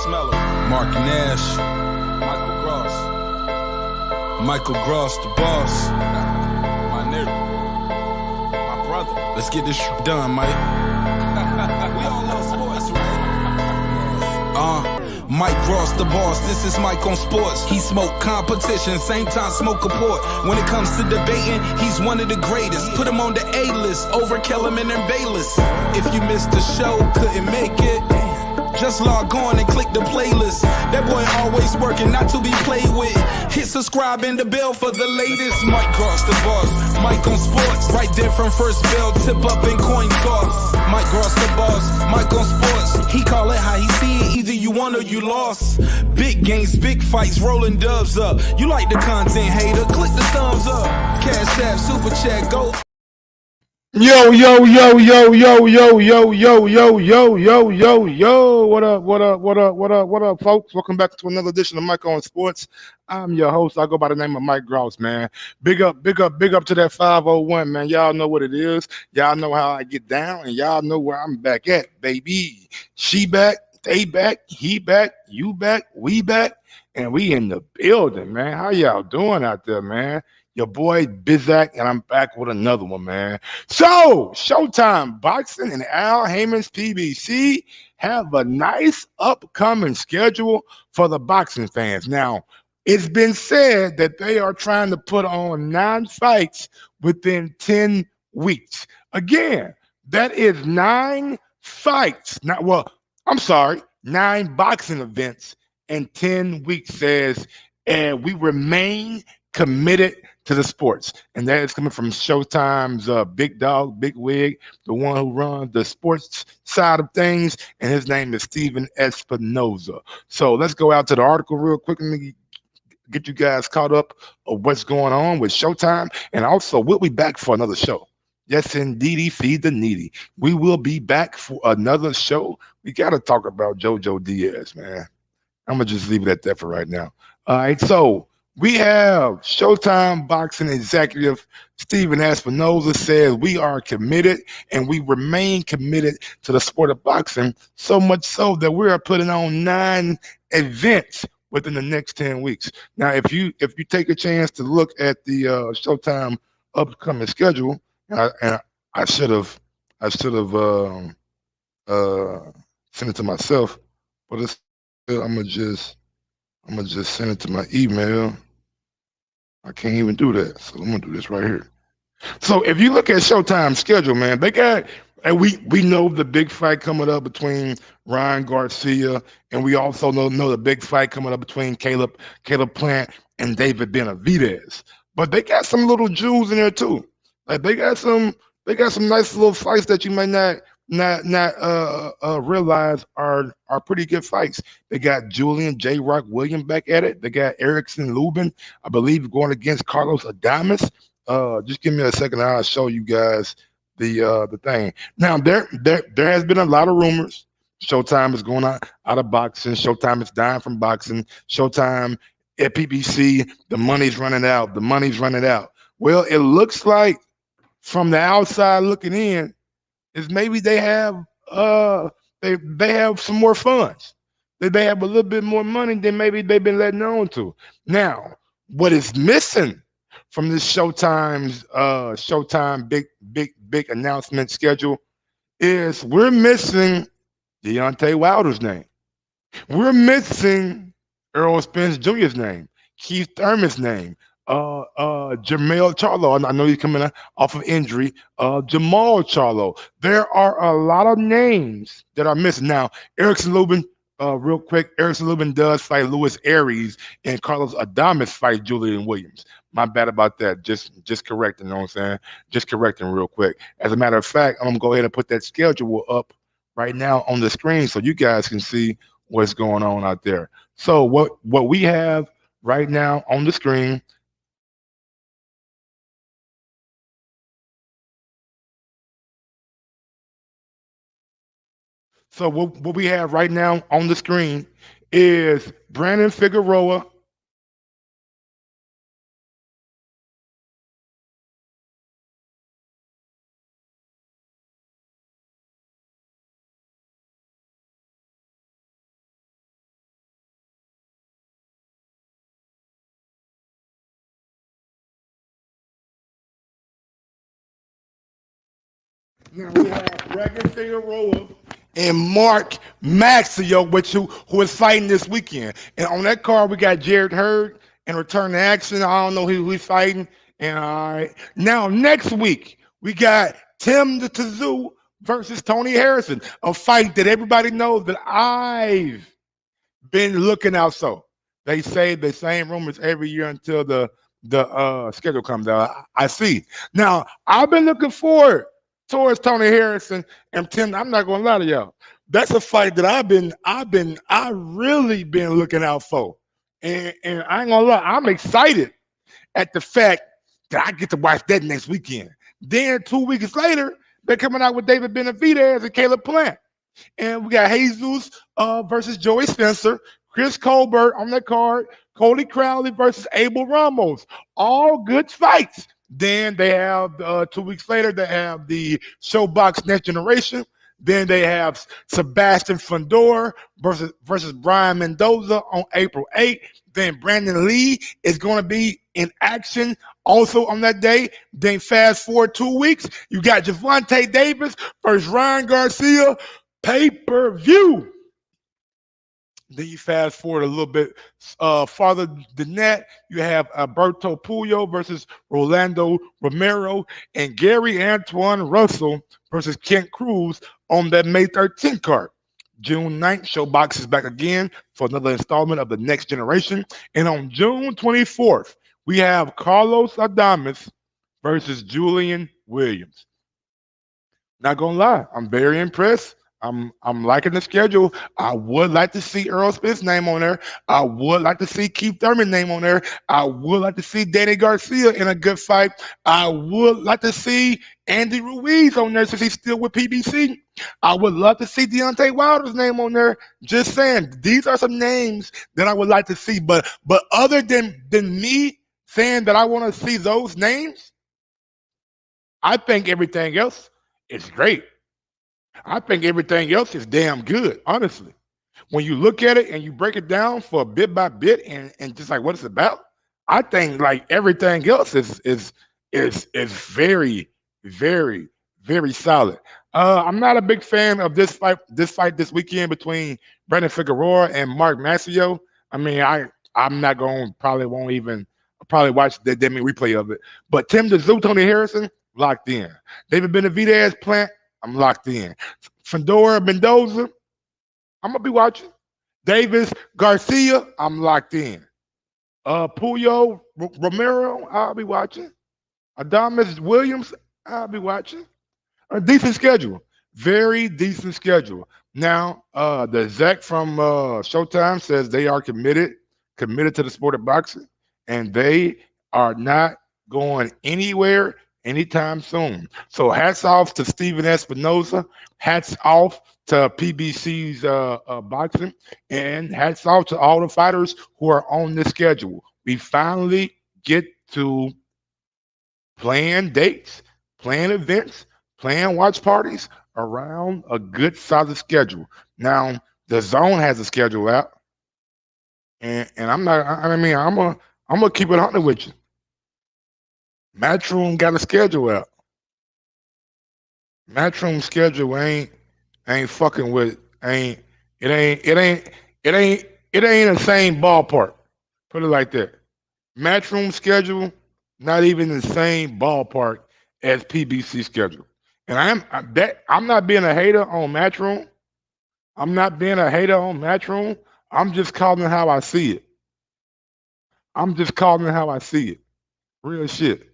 Smeller, Mark Nash, Michael Gross, the boss, my nigga, my brother. Let's get this done, Mike. We all love sports, right? Mike Ross, the boss, this is Mike on sports. He smoke competition, same time smoke a port. When it comes to debating, he's one of the greatest. Put him on the A-list, over Kellerman and Bayless. If you missed the show, couldn't make it, just log on and click the playlist. That boy always working, not to be played with. Hit subscribe and the bell for the latest. Mike Ross, the boss, Mike on sports. Right there from first bell, tip up and coin toss. Mike Ross, the boss, Mike on sports. He call it how he see it, either you won or you lost. Big games, big fights, rolling dubs up. You like the content, hater, click the thumbs up. Cashapp, super chat, go. Yo, what up, folks? Welcome back to another edition of Mike on Sports. I'm your host. I go by the name of Mike Gross, man. Big up to that 501, man. Y'all know what it is. Y'all know how I get down, and y'all know where I'm back at, baby. She back, they back, he back, you back, we back, and we in the building, man. How y'all doing out there, man? Your boy Bizak, and I'm back with another one, man. So, Showtime Boxing and Al Heyman's PBC have a nice upcoming schedule for the boxing fans. Now, it's been said that they are trying to put on 9 fights within 10 weeks. Again, that is 9 fights. 9 boxing events in 10 weeks, says, and we remain committed to the sports. And that is coming from Showtime's big dog, big wig, the one who runs the sports side of things, and his name is Steven Espinoza. So let's go out to the article real quick and get you guys caught up of what's going on with Showtime. And also, we'll be back for another show. Yes, indeedy, feed the needy. We will be back for another show. We got to talk about JoJo Diaz, man. I'm going to just leave it at that for right now. All right, so we have Showtime Boxing Executive Steven Espinoza says we are committed and we remain committed to the sport of boxing, so much so that we are putting on 9 events within the next 10 weeks. Now, if you take a chance to look at the Showtime upcoming schedule, and I should have sent it to myself, but I'm gonna just send it to my email. I can't even do that, so I'm gonna do this right here. So if you look at Showtime's schedule, man, they got, and we know the big fight coming up between Ryan Garcia, and we also know the big fight coming up between Caleb Plant and David Benavidez. But they got some little jewels in there too. Like they got some nice little fights that you might not realize are pretty good fights. They got Julian J. Rock Williams back at it. They got Erickson Lubin, I believe, going against Carlos Adames. Just give me a second, I'll show you guys the thing. Now there has been a lot of rumors. Showtime is going out of boxing. Showtime is dying from boxing. Showtime at PBC, the money's running out. The money's running out. Well, it looks like from the outside looking in, is maybe they have they have some more funds. They have a little bit more money than maybe they've been letting on to. Now, what is missing from this Showtime big announcement schedule is we're missing Deontay Wilder's name. We're missing Errol Spence Jr.'s name, Keith Thurman's name, Jermell Charlo. I know he's coming off of injury. Jamal Charlo. There are a lot of names that are missing. Now, Erickson Lubin, real quick, Erickson Lubin does fight Luis Aries, and Carlos Adames fight Julian Williams. My bad about that. Just correcting, you know what I'm saying? Just correcting real quick. As a matter of fact, I'm going to go ahead and put that schedule up right now on the screen so you guys can see what's going on out there. So what we have right now on the screen, so what we have right now on the screen is Brandon Figueroa, Now we have Regan Figueroa and Mark Maxio, who is fighting this weekend. And on that card, we got Jared Hurd and Return to Action. I don't know who he's fighting. And all right. Now next week, we got Tim the Tazoo versus Tony Harrison, a fight that everybody knows that I've been looking out. So they say the same rumors every year until the schedule comes out. I see. Now I've been looking forward towards Tony Harrison and Tim. I'm not gonna lie to y'all. That's a fight that I really been looking out for. And I ain't gonna lie, I'm excited at the fact that I get to watch that next weekend. Then 2 weeks later, they're coming out with David Benavidez and Caleb Plant. And we got Jesus versus Joey Spencer, Chris Colbert on that card, Cody Crowley versus Abel Ramos. All good fights. Then they have 2 weeks later, they have the Showbox Next Generation. Then they have Sebastian Fundora versus Brian Mendoza on April 8th. Then Brandon Lee is going to be in action also on that day. Then fast forward 2 weeks, you got Javante Davis versus Ryan Garcia pay-per-view. Then you fast forward a little bit farther than that. You have Alberto Puyo versus Rolando Romero and Gary Antoine Russell versus Kent Cruz on that May 13th card. June 9th, Showbox is back again for another installment of the Next Generation. And on June 24th, we have Carlos Adames versus Julian Williams. Not gonna lie, I'm very impressed. I'm liking the schedule. I would like to see Earl Smith's name on there. I would like to see Keith Thurman's name on there. I would like to see Danny Garcia in a good fight. I would like to see Andy Ruiz on there since he's still with PBC. I would love to see Deontay Wilder's name on there. Just saying, these are some names that I would like to see. But other than me saying that I want to see those names, I think everything else is great. I think everything else is damn good, honestly. When you look at it and you break it down for bit by bit and just like what it's about, I think like everything else is very, very, very solid. I'm not a big fan of this weekend between Brandon Figueroa and Mark Massio. I mean, I'm not going probably won't even probably watch the demi replay of it. But Tim the Zoo, Tony Harrison, locked in. David Benavidez, Plant, I'm locked in. Fundora Mendoza, I'm gonna be watching. Davis Garcia, I'm locked in. Puyo Romero, I'll be watching. Adames Williams, I'll be watching. A decent schedule, very decent schedule. Now, the exec from Showtime says they are committed to the sport of boxing, and they are not going anywhere anytime soon. So hats off to Steven Espinoza, hats off to PBC's boxing, and hats off to all the fighters who are on this schedule. We finally get to plan dates, plan events, plan watch parties around a good solid schedule. Now, the zone has a schedule out, and I'm not. I mean, I'm gonna keep it 100 with you. Matchroom got a schedule out. Matchroom schedule ain't fucking with ain't it ain't it ain't it ain't it ain't the same ballpark. Put it like that. Matchroom schedule not even the same ballpark as PBC schedule. And I'm not being a hater on Matchroom. I'm not being a hater on Matchroom. I'm just calling it how I see it. I'm just calling it how I see it. Real shit.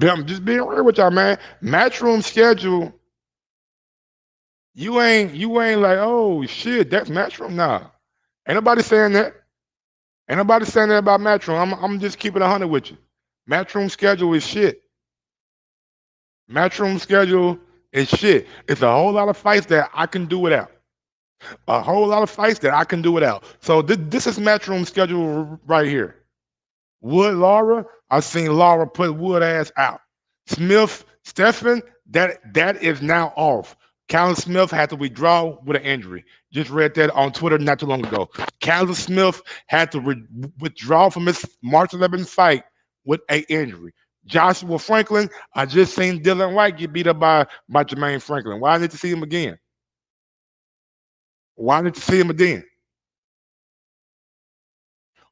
I'm just being real with y'all, man. Matchroom schedule, you ain't like, oh shit, that's Matchroom. Nah. Ain't nobody saying that. Ain't nobody saying that about Matchroom. I'm just keeping 100 with you. Matchroom schedule is shit. Matchroom schedule is shit. It's a whole lot of fights that I can do without. A whole lot of fights that I can do without. So this is Matchroom schedule right here. Wood Laura, I've seen Laura put Wood ass out. Smith Stephen, that is now off. Callum Smith had to withdraw with an injury. Just read that on Twitter not too long ago. Callum Smith had to withdraw from his March 11th fight with an injury. Joshua Franklin, I just seen Dylan White get beat up by Jermaine Franklin. Why I need to see him again? Why I need to see him again?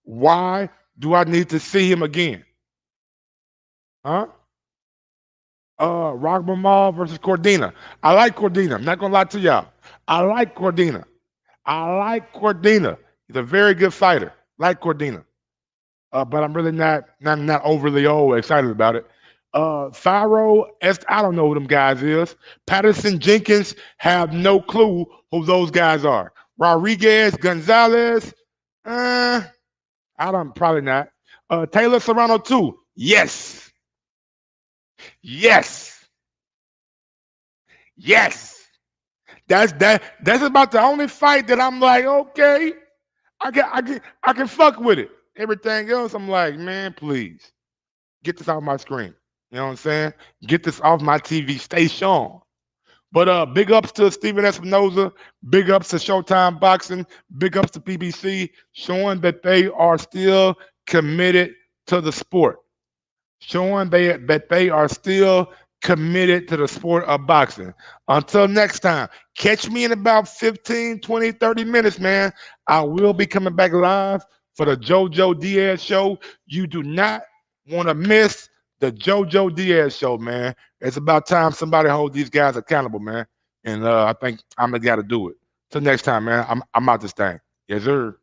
Why do I need to see him again? Huh? Rock Mamal versus Cordina. I like Cordina. I'm not gonna lie to y'all. I like Cordina. I like Cordina. He's a very good fighter. Like Cordina. But I'm really not overly excited about it. Thyro, I don't know who them guys is. Patterson Jenkins, have no clue who those guys are. Rodriguez, Gonzalez, I don't probably not. Taylor Serrano too. Yes, yes, yes. That's about the only fight that I'm like, okay, I can fuck with it. Everything else, I'm like, man, please get this off my screen. You know what I'm saying? Get this off my TV station. But big ups to Stephen Espinoza, big ups to Showtime Boxing, big ups to PBC, showing that they are still committed to the sport, showing that they are still committed to the sport of boxing. Until next time, catch me in about 15, 20, 30 minutes, man. I will be coming back live for the JoJo Diaz show. You do not want to miss the JoJo Diaz show, man. It's about time somebody hold these guys accountable, man. And I think I'm the guy to do it. Till next time, man. I'm out this thing. Yes, sir.